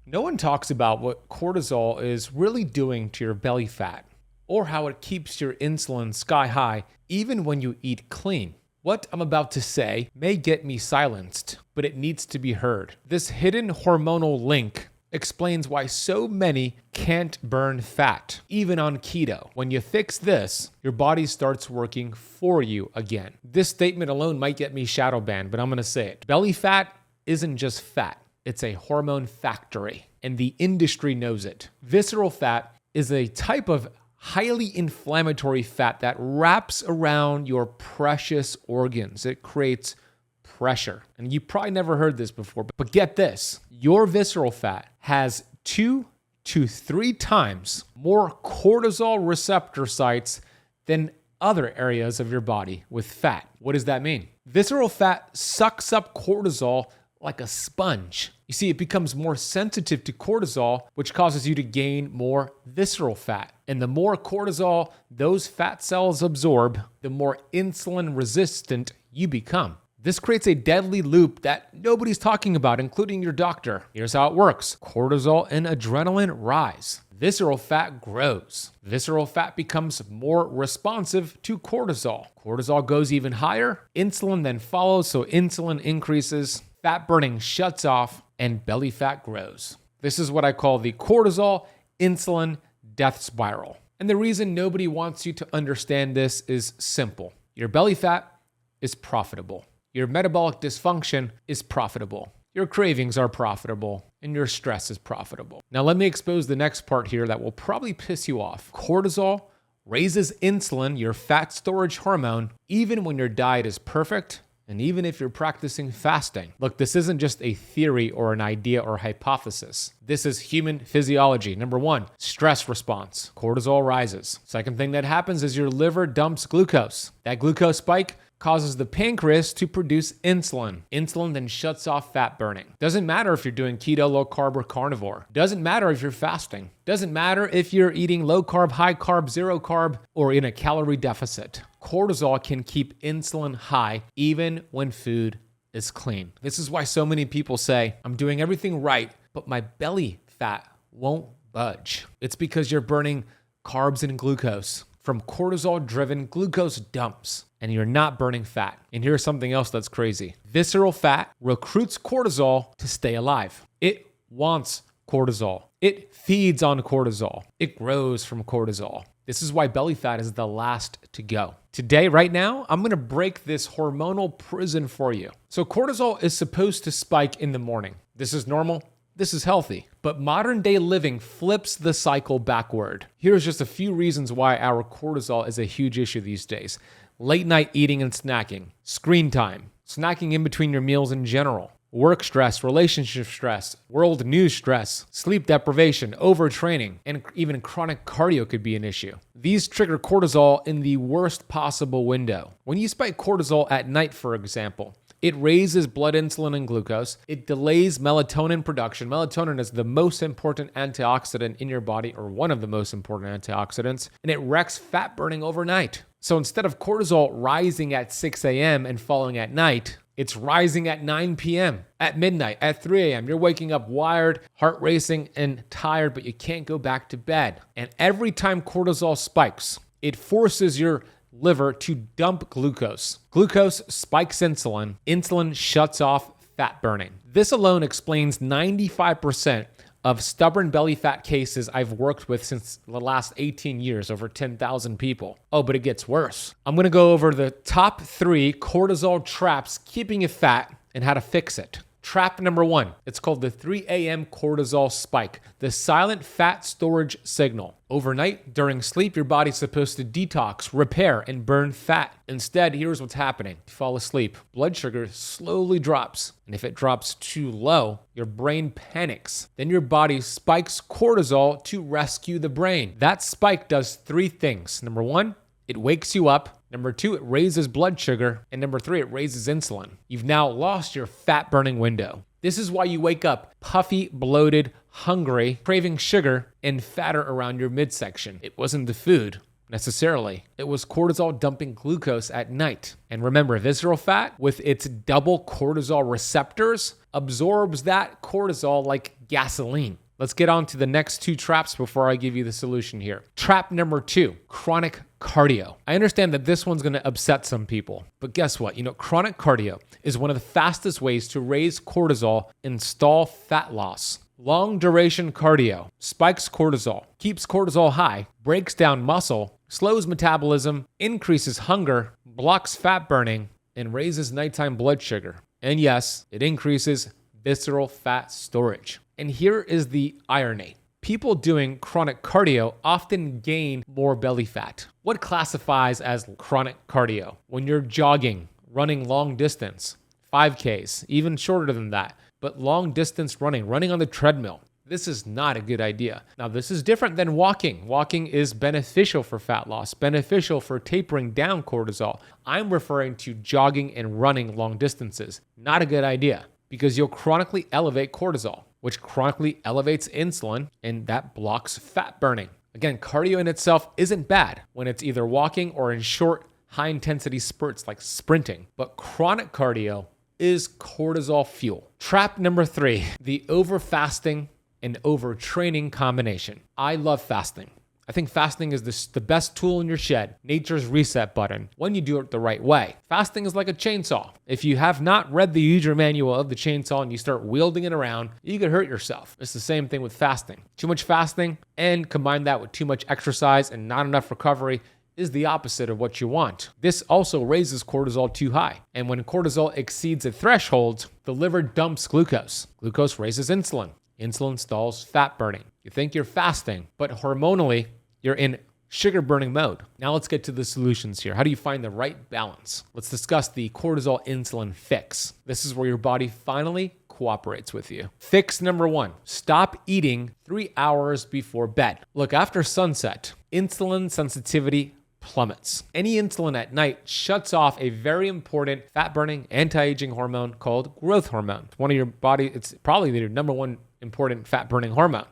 No one talks about what cortisol is really doing to your belly fat, or how it keeps your insulin sky high even when you eat clean. What I'm about to say may get me silenced, but it needs to be heard. This hidden hormonal link explains why so many can't burn fat, even on keto. When you fix this, your body starts working for you again. This statement alone might get me shadow banned, but I'm gonna say it. Belly fat isn't just fat. It's a hormone factory, and the industry knows it. Visceral fat is a type of highly inflammatory fat that wraps around your precious organs. It creates pressure. And you probably never heard this before, but get this. Your visceral fat has 2 to 3 times more cortisol receptor sites than other areas of your body with fat. What does that mean? Visceral fat sucks up cortisol like a sponge. You see, it becomes more sensitive to cortisol, which causes you to gain more visceral fat. And the more cortisol those fat cells absorb, the more insulin resistant you become. This creates a deadly loop that nobody's talking about, including your doctor. Here's how it works. Cortisol and adrenaline rise. Visceral fat grows. Visceral fat becomes more responsive to cortisol. Cortisol goes even higher. Insulin then follows, so insulin increases. Fat burning shuts off, and belly fat grows. This is what I call the cortisol insulin death spiral. And the reason nobody wants you to understand this is simple. Your belly fat is profitable. Your metabolic dysfunction is profitable. Your cravings are profitable, and your stress is profitable. Now let me expose the next part here that will probably piss you off. Cortisol raises insulin, your fat storage hormone, even when your diet is perfect, and even if you're practicing fasting. Look, this isn't just a theory or an idea or hypothesis. This is human physiology. Number 1, stress response. Cortisol rises. Second thing that happens is your liver dumps glucose. That glucose spike causes the pancreas to produce insulin. Insulin then shuts off fat burning. Doesn't matter if you're doing keto, low carb, or carnivore. Doesn't matter if you're fasting. Doesn't matter if you're eating low carb, high carb, zero carb, or in a calorie deficit. Cortisol can keep insulin high even when food is clean. This is why so many people say, I'm doing everything right, but my belly fat won't budge. It's because you're burning carbs and glucose from cortisol-driven glucose dumps, and you're not burning fat. And here's something else that's crazy. Visceral fat recruits cortisol to stay alive. It wants cortisol. It feeds on cortisol. It grows from cortisol. This is why belly fat is the last to go. Today, right now, I'm gonna break this hormonal prison for you. So cortisol is supposed to spike in the morning. This is normal. This is healthy. But modern day living flips the cycle backward. Here's just a few reasons why our cortisol is a huge issue these days. Late night eating and snacking, screen time, snacking in between your meals in general, work stress, relationship stress, world news stress, sleep deprivation, overtraining, and even chronic cardio could be an issue. These trigger cortisol in the worst possible window. When you spike cortisol at night, for example, it raises blood insulin and glucose. It delays melatonin production. Melatonin is the most important antioxidant in your body, or one of the most important antioxidants, and it wrecks fat burning overnight. So instead of cortisol rising at 6 a.m. and falling at night, it's rising at 9 p.m., at midnight, at 3 a.m. You're waking up wired, heart racing, and tired, but you can't go back to bed. And every time cortisol spikes, it forces your liver to dump glucose. Glucose spikes insulin. Insulin shuts off fat burning. This alone explains 95% of stubborn belly fat cases I've worked with since the last 18 years, over 10,000 people. Oh, but it gets worse. I'm gonna go over the top 3 cortisol traps keeping you fat and how to fix it. Trap number 1, it's called the 3 a.m. cortisol spike, the silent fat storage signal. Overnight, during sleep, your body's supposed to detox, repair, and burn fat. Instead, here's what's happening. You fall asleep, blood sugar slowly drops. And if it drops too low, your brain panics. Then your body spikes cortisol to rescue the brain. That spike does 3 things. Number 1, it wakes you up. Number 2, it raises blood sugar. And number 3, it raises insulin. You've now lost your fat burning window. This is why you wake up puffy, bloated, hungry, craving sugar, and fatter around your midsection. It wasn't the food necessarily. It was cortisol dumping glucose at night. And remember, visceral fat, with its double cortisol receptors, absorbs that cortisol like gasoline. Let's get on to the next 2 traps before I give you the solution here. Trap number 2, chronic cardio. I understand that this one's going to upset some people, but guess what? Chronic cardio is one of the fastest ways to raise cortisol and stall fat loss. Long duration cardio spikes cortisol, keeps cortisol high, breaks down muscle, slows metabolism, increases hunger, blocks fat burning, and raises nighttime blood sugar. And yes, it increases visceral fat storage. And here is the irony. People doing chronic cardio often gain more belly fat. What classifies as chronic cardio? When you're jogging, running long distance, 5Ks, even shorter than that, but long distance running on the treadmill. This is not a good idea. Now, this is different than walking. Walking is beneficial for fat loss, beneficial for tapering down cortisol. I'm referring to jogging and running long distances. Not a good idea because you'll chronically elevate cortisol, which chronically elevates insulin, and that blocks fat burning. Again, cardio in itself isn't bad when it's either walking or in short, high-intensity spurts like sprinting. But chronic cardio is cortisol fuel. Trap number 3, the over-fasting and overtraining combination. I love fasting. I think fasting is the best tool in your shed, nature's reset button, when you do it the right way. Fasting is like a chainsaw. If you have not read the user manual of the chainsaw and you start wielding it around, you could hurt yourself. It's the same thing with fasting. Too much fasting and combine that with too much exercise and not enough recovery is the opposite of what you want. This also raises cortisol too high. And when cortisol exceeds a threshold, the liver dumps glucose. Glucose raises insulin. Insulin stalls fat burning. You think you're fasting, but hormonally, you're in sugar burning mode. Now let's get to the solutions here. How do you find the right balance? Let's discuss the cortisol insulin fix. This is where your body finally cooperates with you. Fix number 1, stop eating 3 hours before bed. Look, after sunset, insulin sensitivity plummets. Any insulin at night shuts off a very important fat burning anti-aging hormone called growth hormone. It's one of your body, it's probably the number 1 important fat burning hormone.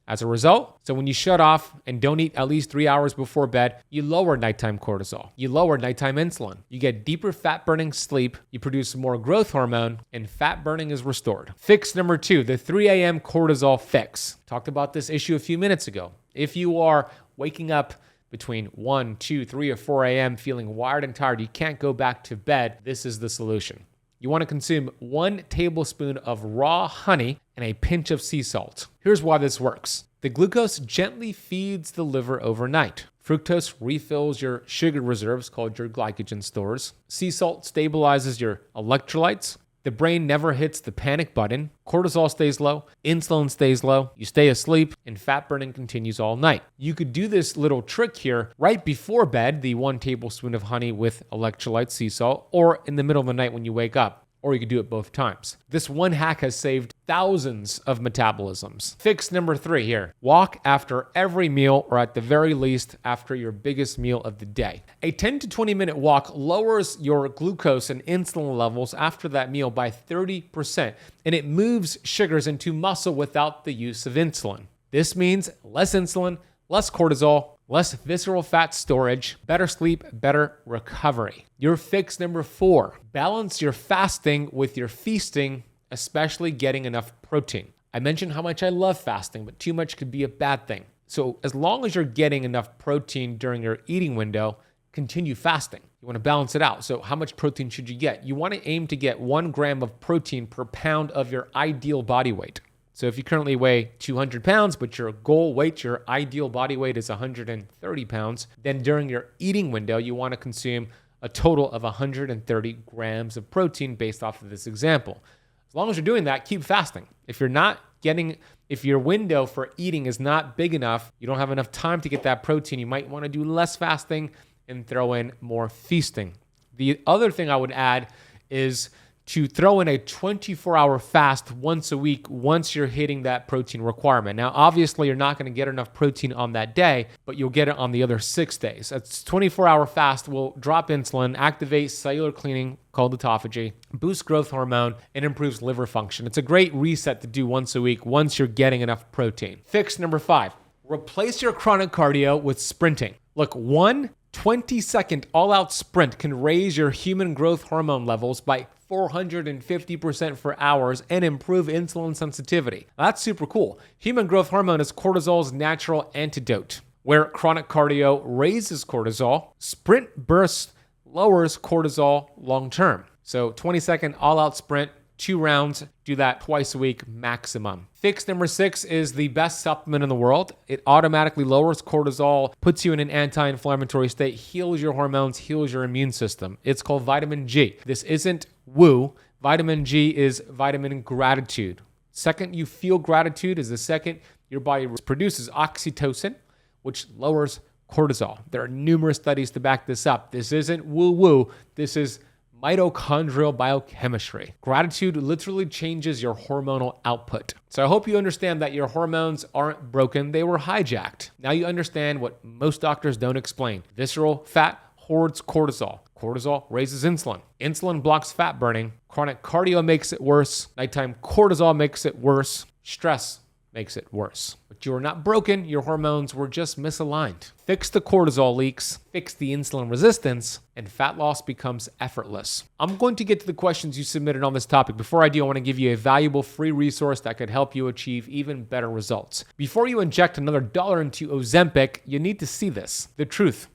As a result, so when you shut off and don't eat at least 3 hours before bed, you lower nighttime cortisol, you lower nighttime insulin, you get deeper fat burning sleep, you produce more growth hormone, and fat burning is restored. Fix number 2, the 3 a.m. cortisol fix. Talked about this issue a few minutes ago. If you are waking up between 1, 2, 3, or 4 a.m. feeling wired and tired, you can't go back to bed, this is the solution. You want to consume 1 tablespoon of raw honey and a pinch of sea salt. Here's why this works. The glucose gently feeds the liver overnight. Fructose refills your sugar reserves called your glycogen stores. Sea salt stabilizes your electrolytes. The brain never hits the panic button. Cortisol stays low, insulin stays low, you stay asleep, and fat burning continues all night. You could do this little trick here right before bed, the 1 tablespoon of honey with electrolyte sea salt, or in the middle of the night when you wake up. Or you could do it both times. This one hack has saved thousands of metabolisms. Fix number 3 here. Walk after every meal, or at the very least, after your biggest meal of the day. A 10 to 20 minute walk lowers your glucose and insulin levels after that meal by 30%, and it moves sugars into muscle without the use of insulin. This means less insulin, less cortisol, less visceral fat storage, better sleep, better recovery. Your fix number 4, balance your fasting with your feasting, especially getting enough protein. I mentioned how much I love fasting, but too much could be a bad thing. So as long as you're getting enough protein during your eating window, continue fasting. You want to balance it out. So how much protein should you get? You want to aim to get 1 gram of protein per pound of your ideal body weight. So if you currently weigh 200 pounds, but your goal weight, your ideal body weight is 130 pounds, then during your eating window, you want to consume a total of 130 grams of protein based off of this example. As long as you're doing that, keep fasting. If your window for eating is not big enough, you don't have enough time to get that protein, you might want to do less fasting and throw in more feasting. The other thing I would add is to throw in a 24-hour fast once a week once you're hitting that protein requirement. Now, obviously, you're not going to get enough protein on that day, but you'll get it on the other 6 days. A 24-hour fast will drop insulin, activate cellular cleaning called autophagy, boost growth hormone, and improves liver function. It's a great reset to do once a week once you're getting enough protein. Fix number 5, replace your chronic cardio with sprinting. Look, 1 20-second all-out sprint can raise your human growth hormone levels by 450% for hours and improve insulin sensitivity. That's super cool. Human growth hormone is cortisol's natural antidote. Where chronic cardio raises cortisol, sprint burst lowers cortisol long term. So 20-second all-out sprint, 2 rounds, do that twice a week maximum. Fix number 6 is the best supplement in the world. It automatically lowers cortisol, puts you in an anti-inflammatory state, heals your hormones, heals your immune system. It's called vitamin G. This isn't woo. Vitamin G is vitamin gratitude. Second you feel gratitude is the second your body produces oxytocin, which lowers cortisol. There are numerous studies to back this up. This isn't woo-woo. This is mitochondrial biochemistry. Gratitude literally changes your hormonal output. So I hope you understand that your hormones aren't broken. They were hijacked. Now you understand what most doctors don't explain. Visceral fat hoards cortisol. Cortisol raises insulin. Insulin blocks fat burning. Chronic cardio makes it worse. Nighttime cortisol makes it worse. Stress makes it worse. But you are not broken. Your hormones were just misaligned. Fix the cortisol leaks, fix the insulin resistance, and fat loss becomes effortless. I'm going to get to the questions you submitted on this topic. Before I do, I want to give you a valuable free resource that could help you achieve even better results. Before you inject another $1 into Ozempic, you need to see this. The truth.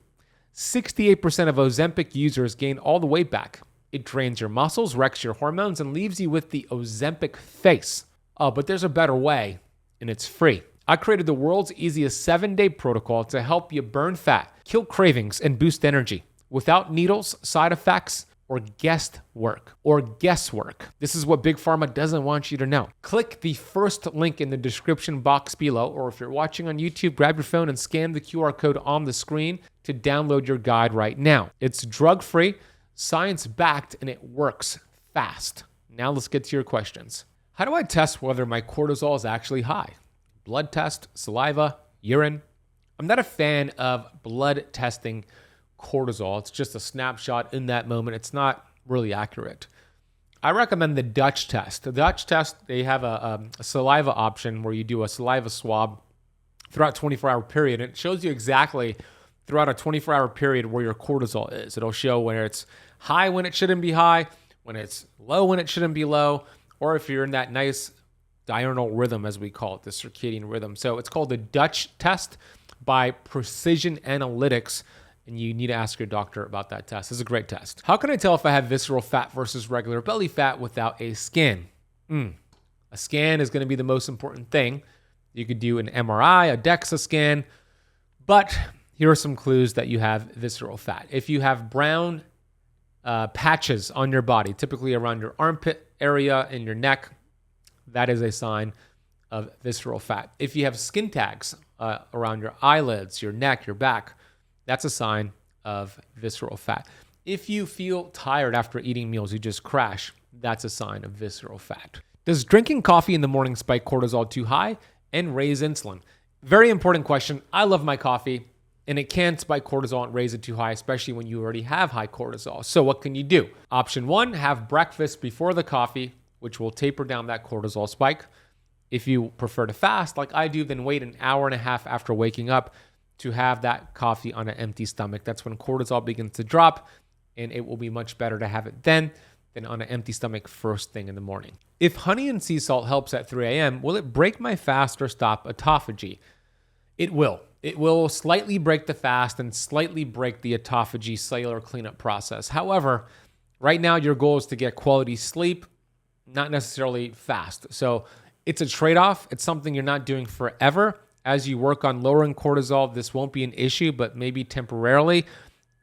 68% of Ozempic users gain all the weight back. It drains your muscles, wrecks your hormones, and leaves you with the Ozempic face. Oh, but there's a better way. And it's free. I created the world's easiest 7-day protocol to help you burn fat, kill cravings, and boost energy without needles, side effects, or guesswork. This is what Big Pharma doesn't want you to know. Click the first link in the description box below, or if you're watching on YouTube, grab your phone and scan the QR code on the screen to download your guide right now. It's drug-free, science-backed, and it works fast. Now let's get to your questions. How do I test whether my cortisol is actually high? Blood test, saliva, urine. I'm not a fan of blood testing cortisol. It's just a snapshot in that moment. It's not really accurate. I recommend the Dutch test. The Dutch test, they have a saliva option where you do a saliva swab throughout a 24-hour period. And it shows you exactly throughout a 24-hour period where your cortisol is. It'll show where it's high when it shouldn't be high, when it's low when it shouldn't be low, or if you're in that nice diurnal rhythm, as we call it, the circadian rhythm. So it's called the Dutch test by Precision Analytics, and you need to ask your doctor about that test. It's a great test. How can I tell if I have visceral fat versus regular belly fat without a scan? A scan is going to be the most important thing. You could do an MRI, a DEXA scan, but here are some clues that you have visceral fat. If you have brown patches on your body, typically around your armpit area and your neck, that is a sign of visceral fat. If you have skin tags around your eyelids, your neck, your back, that's a sign of visceral fat. If you feel tired after eating meals, you just crash, that's a sign of visceral fat. Does drinking coffee in the morning spike cortisol too high and raise insulin? Very important question. I love my coffee, and it can spike cortisol and raise it too high, especially when you already have high cortisol. So what can you do? Option 1, have breakfast before the coffee, which will taper down that cortisol spike. If you prefer to fast like I do, then wait an hour and a half after waking up to have that coffee on an empty stomach. That's when cortisol begins to drop, and it will be much better to have it then than on an empty stomach first thing in the morning. If honey and sea salt helps at 3 a.m., will it break my fast or stop autophagy? It will. It will slightly break the fast and slightly break the autophagy cellular cleanup process. However, right now your goal is to get quality sleep, not necessarily fast. So it's a trade-off. It's something you're not doing forever. As you work on lowering cortisol, this won't be an issue, but maybe temporarily,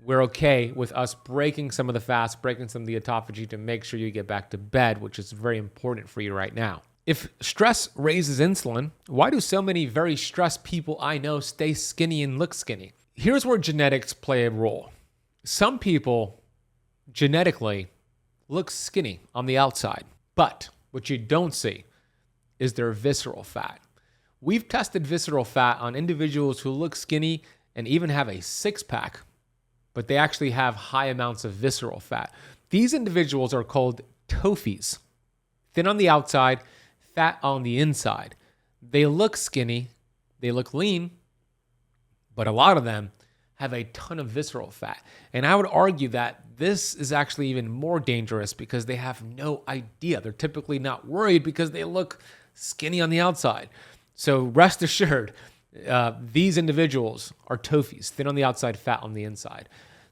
we're okay with us breaking some of the fast, breaking some of the autophagy to make sure you get back to bed, which is very important for you right now. If stress raises insulin, why do so many very stressed people I know stay skinny and look skinny? Here's where genetics play a role. Some people genetically look skinny on the outside, but what you don't see is their visceral fat. We've tested visceral fat on individuals who look skinny and even have a six-pack, but they actually have high amounts of visceral fat. These individuals are called TOFIs, thin on the outside, fat on the inside. They look skinny, they look lean, but a lot of them have a ton of visceral fat. And I would argue that this is actually even more dangerous because they have no idea. They're typically not worried because they look skinny on the outside. So rest assured, these individuals are TOFIs, thin on the outside, fat on the inside.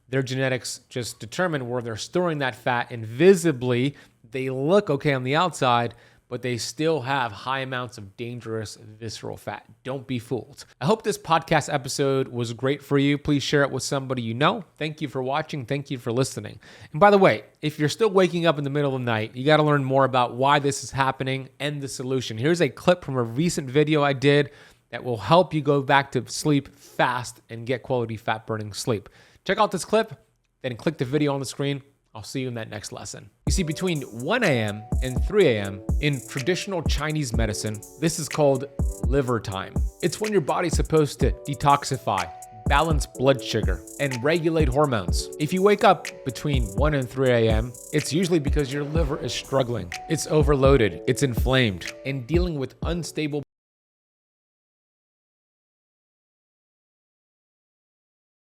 Their genetics just determine where they're storing that fat, and visibly they look okay on the outside, but they still have high amounts of dangerous visceral fat. Don't be fooled. I hope this podcast episode was great for you. Please share it with somebody you know. Thank you for watching. Thank you for listening. And by the way, if you're still waking up in the middle of the night, you got to learn more about why this is happening and the solution. Here's a clip from a recent video I did that will help you go back to sleep fast and get quality fat burning sleep. Check out this clip, then click the video on the screen. I'll see you in that next lesson. You see, between 1 a.m. and 3 a.m. in traditional Chinese medicine, this is called liver time. It's when your body's supposed to detoxify, balance blood sugar, and regulate hormones. If you wake up between 1 and 3 a.m., it's usually because your liver is struggling. It's overloaded, it's inflamed, and dealing with unstable